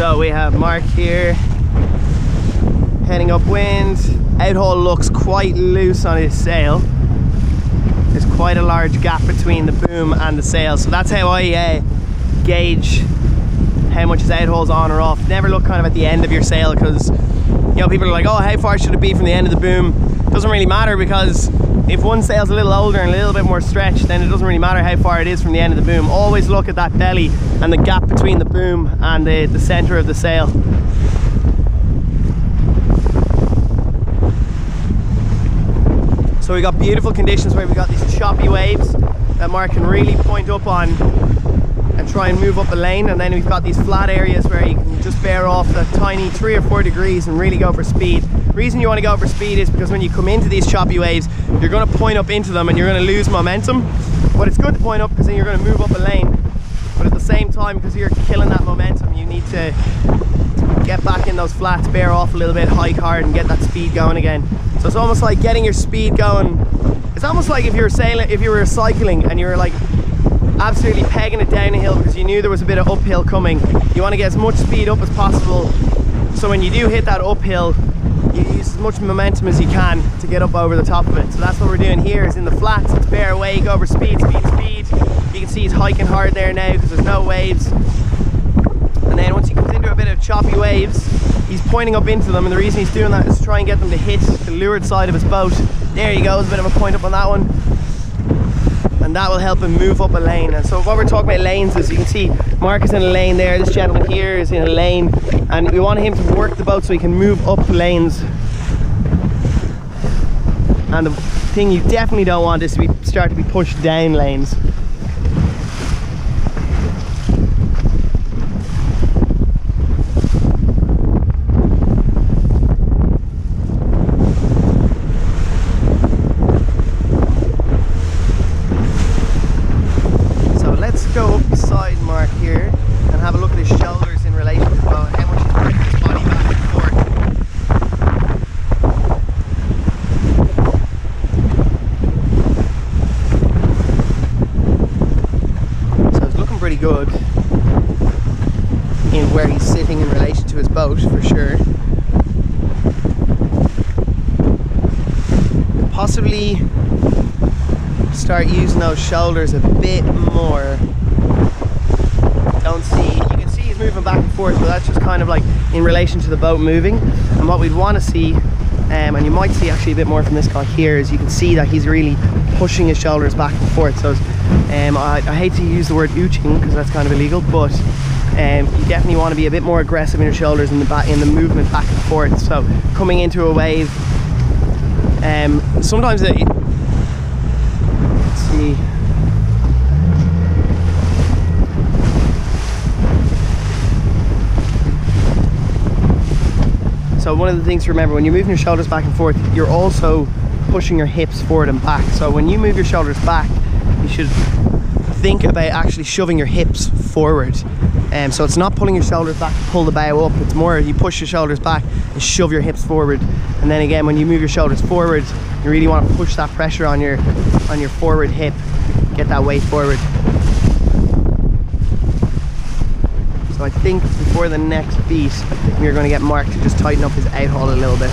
So we have Mark here, heading upwind. Outhaul looks quite loose on his sail. There's quite a large gap between the boom and the sail, so that's how I gauge how much his outhaul's on or off. Never look kind of at the end of your sail, because you know, people are like, oh, how far should it be from the end of the boom? Doesn't really matter, because if one sail's a little older and a little bit more stretched, then it doesn't really matter how far it is from the end of the boom. Always look at that belly and the gap between the boom and the center of the sail. So we got beautiful conditions where we got these choppy waves that Mark can really point up on and try and move up the lane, and then we've got these flat areas where you can just bear off the tiny 3 or 4 degrees and really go for speed. The reason you want to go for speed is because when you come into these choppy waves, you're going to point up into them and you're going to lose momentum. But it's good to point up because then you're going to move up a lane. But at the same time, because you're killing that momentum, you need to get back in those flats, bear off a little bit, hike hard and get that speed going again. So it's almost like getting your speed going. It's almost like if you were cycling and you were like absolutely pegging it down a hill because you knew there was a bit of uphill coming. You want to get as much speed up as possible, so when you do hit that uphill, you use as much momentum as you can to get up over the top of it. So that's what we're doing here, is in the flats, it's bare away, go over speed, speed, speed. You can see he's hiking hard there now because there's no waves. And then once he comes into a bit of choppy waves, he's pointing up into them, and the reason he's doing that is to try and get them to hit the leeward side of his boat. There you go, there's a bit of a point up on that one. And that will help him move up a lane. And so what we're talking about lanes is, you can see Mark is in a lane there, this gentleman here is in a lane, and we want him to work the boat so he can move up lanes. And the thing you definitely don't want is to start to be pushed down lanes. Go up beside Mark here and have a look at his shoulders in relation to the boat, how much he's bringing his body back and forth. So it's looking pretty good in where he's sitting in relation to his boat, for sure. Possibly start using those shoulders a bit more. You can see he's moving back and forth, but that's just kind of like in relation to the boat moving. And what we'd want to see, and you might see actually a bit more from this guy here, is you can see that he's really pushing his shoulders back and forth. So I hate to use the word ooching because that's kind of illegal, but you definitely want to be a bit more aggressive in your shoulders in the movement back and forth. So coming into a wave, sometimes let's see. So one of the things to remember, when you're moving your shoulders back and forth, you're also pushing your hips forward and back. So when you move your shoulders back, you should think about actually shoving your hips forward. So it's not pulling your shoulders back to pull the bow up, it's more you push your shoulders back and shove your hips forward. And then again, when you move your shoulders forward, you really want to push that pressure on your forward hip, get that weight forward. So I think before the next beat, we're going to get Mark to just tighten up his outhaul a little bit.